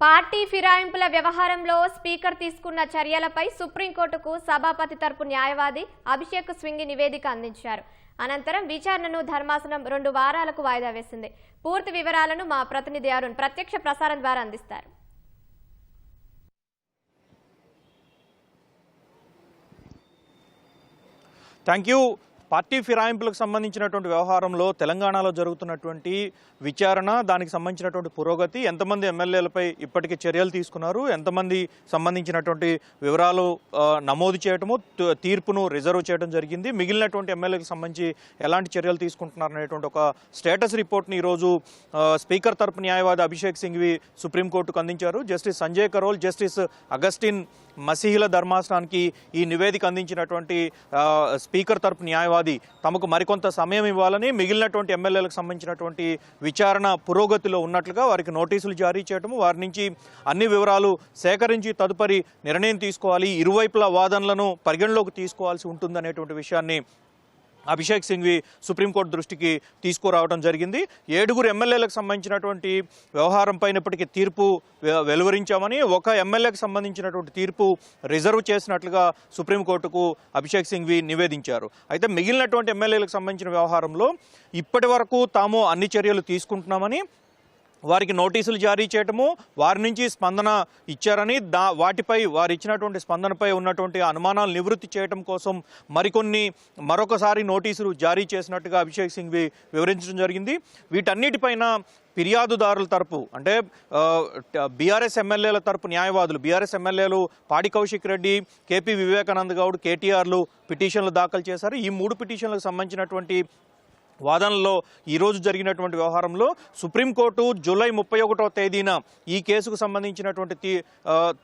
Party ఫిరాయింపుల వ్యవహారంలో speaker తీసుకున్న చర్యలపై సుప్రీంకోర్టుకు సభాపతి తరపు న్యాయవాది అభిషేక్ స్వింగి నివేదిక అందించారు. అనంతరం విచారణను ధర్మాసనం 2 వారాలకు వాయిదా వేసింది. పూర్తి వివరాలను మా ప్రతినిధి అరుణ్ ప్రత్యక్ష ప్రసారం ద్వారా అందిస్తారు. Thank you. పార్టీ ఫిరాయింపులకు సంబంధించినటువంటి వ్యవహారంలో తెలంగాణలో జరుగుతున్నటువంటి విచారణ, దానికి సంబంధించినటువంటి పురోగతి, ఎంతమంది ఎమ్మెల్యేలపై ఇప్పటికీ చర్యలు తీసుకున్నారు, ఎంతమంది సంబంధించినటువంటి వివరాలు నమోదు చేయటము, తీర్పును రిజర్వ్ చేయడం జరిగింది, మిగిలినటువంటి ఎమ్మెల్యేలకు సంబంధించి ఎలాంటి చర్యలు తీసుకుంటున్నారు అనేటువంటి ఒక స్టేటస్ రిపోర్ట్ని ఈరోజు స్పీకర్ తరపు న్యాయవాది అభిషేక్ సింఘ్వి సుప్రీంకోర్టుకు అందించారు. Justice Sanjay Karol, justice Augustine మసీహ్ల ధర్మాసనానికి ఈ నివేదిక అందించినటువంటి స్పీకర్ తరపు న్యాయవాది తమకు మరికొంత సమయం ఇవ్వాలని, మిగిలినటువంటి ఎమ్మెల్యేలకు సంబంధించినటువంటి విచారణ పురోగతిలో ఉన్నట్లుగా వారికి నోటీసులు జారీ చేయటము, వారి నుంచి అన్ని వివరాలు సేకరించి తదుపరి నిర్ణయం తీసుకోవాలి, ఇరువైపుల వాదనలను పరిగణలోకి తీసుకోవాల్సి ఉంటుందనేటువంటి విషయాన్ని అభిషేక్ సింఘ్వి సుప్రీంకోర్టు దృష్టికి తీసుకురావడం జరిగింది. 7 ఎమ్మెల్యేలకు సంబంధించినటువంటి వ్యవహారం పైన ఇప్పటికీ తీర్పు వెలువరించామని, ఒక ఎమ్మెల్యేకి సంబంధించినటువంటి తీర్పు రిజర్వ్ చేసినట్లుగా సుప్రీంకోర్టుకు అభిషేక్ సింఘ్వి నివేదించారు. అయితే మిగిలినటువంటి ఎమ్మెల్యేలకు సంబంధించిన వ్యవహారంలో ఇప్పటి వరకు తాము అన్ని చర్యలు తీసుకుంటున్నామని, వారికి నోటీసులు జారీ చేయటము, వారి నుంచి స్పందన ఇచ్చారని, వాటిపై వారు ఇచ్చినటువంటి స్పందనపై ఉన్నటువంటి అనుమానాలు నివృత్తి చేయటం కోసం మరొకసారి నోటీసులు జారీ చేసినట్టుగా అభిషేక్ సింఘ్వి వివరించడం జరిగింది. వీటన్నిటిపైన ఫిర్యాదుదారుల తరపు, అంటే బీఆర్ఎస్ ఎమ్మెల్యేల తరపు న్యాయవాదులు, బీఆర్ఎస్ ఎమ్మెల్యేలు పాడి కౌశిక్ రెడ్డి, కేపీ వివేకానంద గౌడ్, కేటీఆర్లు పిటిషన్లు దాఖలు చేశారు. ఈ 3 పిటిషన్లకు సంబంధించినటువంటి వాదనలో ఈరోజు జరిగినటువంటి వ్యవహారంలో సుప్రీంకోర్టు జూలై 31వ తేదీన ఈ కేసుకు సంబంధించినటువంటి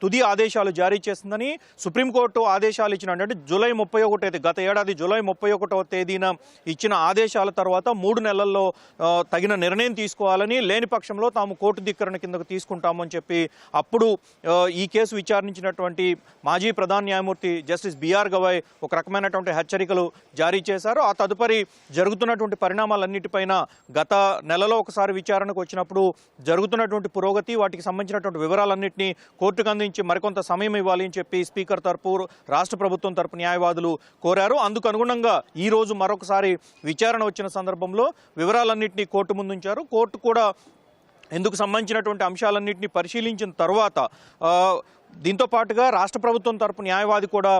తుది ఆదేశాలు జారీ చేసిందని, సుప్రీంకోర్టు ఆదేశాలు ఇచ్చిన, అంటే జూలై 31 గత ఏడాది జూలై 31వ తేదీన ఇచ్చిన ఆదేశాల తర్వాత 3 నెలల్లో తగిన నిర్ణయం తీసుకోవాలని, లేని పక్షంలో తాము కోర్టు ధిక్కరణ కిందకు తీసుకుంటామని చెప్పి అప్పుడు ఈ కేసు విచారించినటువంటి మాజీ ప్రధాన న్యాయమూర్తి జస్టిస్ బిఆర్ గవాయ్ ఒక రకమైనటువంటి హెచ్చరికలు జారీ చేశారు. ఆ తదుపరి జరుగుతున్నటువంటి పరిణామాలన్నిటిపైన గత నెలలో ఒకసారి విచారణకు వచ్చినప్పుడు జరుగుతున్నటువంటి పురోగతి, వాటికి సంబంధించినటువంటి వివరాలన్నింటినీ కోర్టుకు అందించి మరికొంత సమయం ఇవ్వాలి అని చెప్పి స్పీకర్ తరపు, రాష్ట్ర ప్రభుత్వం తరపు న్యాయవాదులు కోరారు. అందుకు అనుగుణంగా ఈరోజు మరొకసారి విచారణ వచ్చిన సందర్భంలో వివరాలన్నింటినీ కోర్టు ముందుంచారు. కోర్టు కూడా ఇందుకు సంబంధించినటువంటి అంశాలన్నింటినీ పరిశీలించిన తర్వాత దీంతో పాటుగా రాష్ట్ర ప్రభుత్వం తరపు న్యాయవాది కూడా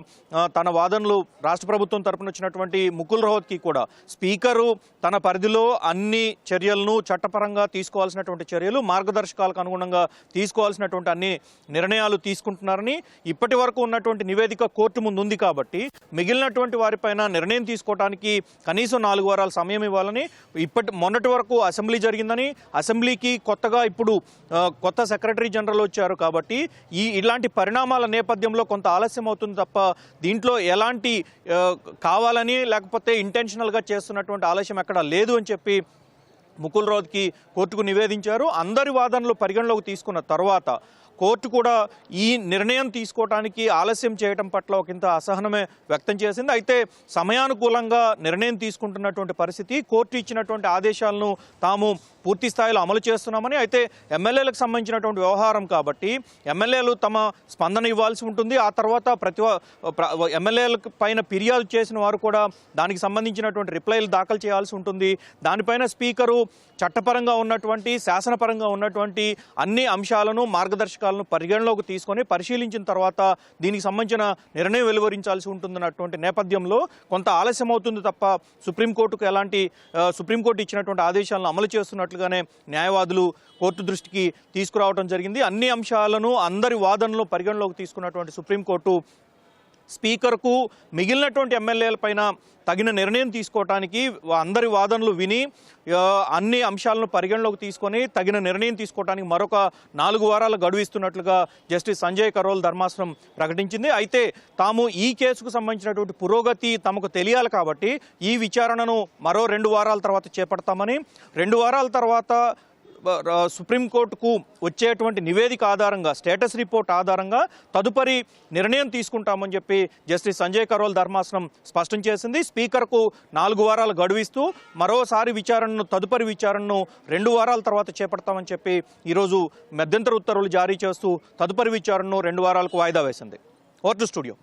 తన వాదనలు, రాష్ట్ర ప్రభుత్వం తరపున వచ్చినటువంటి ముకుల్ రోహత్కి కూడా స్పీకరు తన పరిధిలో అన్ని చర్యలను చట్టపరంగా తీసుకోవాల్సినటువంటి చర్యలు, మార్గదర్శకాలకు అనుగుణంగా తీసుకోవాల్సినటువంటి అన్ని నిర్ణయాలు తీసుకుంటున్నారని, ఇప్పటి వరకు ఉన్నటువంటి నివేదిక కోర్టు ముందు ఉంది కాబట్టి మిగిలినటువంటి వారిపైన నిర్ణయం తీసుకోవడానికి కనీసం 4 వారాల సమయం ఇవ్వాలని, మొన్నటి వరకు అసెంబ్లీ జరిగిందని, అసెంబ్లీకి కొత్తగా ఇప్పుడు కొత్త సెక్రటరీ జనరల్ వచ్చారు కాబట్టి ఇలాంటి పరిణామాల నేపథ్యంలో కొంత ఆలస్యం అవుతుంది తప్ప దీంట్లో ఎలాంటి కావాలని లేకపోతే ఇంటెన్షనల్గా చేస్తున్నటువంటి ఆలస్యం ఎక్కడా లేదు అని చెప్పి ముకుల్ రోహత్కి కోర్టుకు నివేదించారు. అందరి వాదనలు పరిగణలోకి తీసుకున్న తర్వాత కోర్టు కూడా ఈ నిర్ణయం తీసుకోవడానికి ఆలస్యం చేయడం పట్ల ఒకంత అసహనమే వ్యక్తం చేసింది. అయితే సమయానుకూలంగా నిర్ణయం తీసుకుంటున్నటువంటి పరిస్థితి, కోర్టు ఇచ్చినటువంటి ఆదేశాలను తాము పూర్తి స్థాయిలో అమలు చేస్తున్నామని, అయితే ఎమ్మెల్యేలకు సంబంధించినటువంటి వ్యవహారం కాబట్టి ఎమ్మెల్యేలు తమ స్పందన ఇవ్వాల్సి ఉంటుంది. ఆ తర్వాత ఎమ్మెల్యేల పైన ఫిర్యాదు చేసిన వారు కూడా దానికి సంబంధించినటువంటి రిప్లైలు దాఖలు చేయాల్సి ఉంటుంది. దానిపైన స్పీకరు చట్టపరంగా ఉన్నటువంటి, శాసనపరంగా ఉన్నటువంటి అన్ని అంశాలను, మార్గదర్శకాలను పరిగణలోకి తీసుకొని పరిశీలించిన తర్వాత దీనికి సంబంధించిన నిర్ణయం వెలువరించాల్సి ఉంటుందన్నటువంటి నేపథ్యంలో కొంత ఆలస్యం అవుతుంది తప్ప సుప్రీంకోర్టు ఇచ్చినటువంటి ఆదేశాలను అమలు చేస్తున్నట్లుగానే న్యాయవాదులు కోర్టు దృష్టికి తీసుకురావడం జరిగింది. అన్ని అంశాలను, అందరి వాదనలు పరిగణలోకి తీసుకున్నటువంటి సుప్రీంకోర్టు స్పీకర్కు మిగిలినటువంటి ఎమ్మెల్యేలపైన తగిన నిర్ణయం తీసుకోవడానికి, అందరి వాదనలు విని అన్ని అంశాలను పరిగణలోకి తీసుకొని తగిన నిర్ణయం తీసుకోవడానికి మరొక 4 వారాలు గడువిస్తున్నట్లుగా జస్టిస్ సంజయ్ కరోల్ ధర్మాసనం ప్రకటించింది. అయితే తాము ఈ కేసుకు సంబంధించినటువంటి పురోగతి తమకు తెలియాలి కాబట్టి ఈ విచారణను మరో 2 వారాల తర్వాత చేపడతామని, 2 వారాల తర్వాత సుప్రీంకోర్టుకు వచ్చేటువంటి నివేదిక ఆధారంగా స్టేటస్ రిపోర్ట్ ఆధారంగా తదుపరి నిర్ణయం తీసుకుంటామని చెప్పి జస్టిస్ సంజయ్ కరోల్ ధర్మాసనం స్పష్టం చేసింది. స్పీకర్కు 4 వారాలు గడువిస్తూ మరోసారి తదుపరి విచారణను 2 వారాల తర్వాత చేపడతామని చెప్పి ఈరోజు మధ్యంతర ఉత్తర్వులు జారీ చేస్తూ తదుపరి విచారణను 2 వారాలకు వాయిదా వేసింది. Over to studio.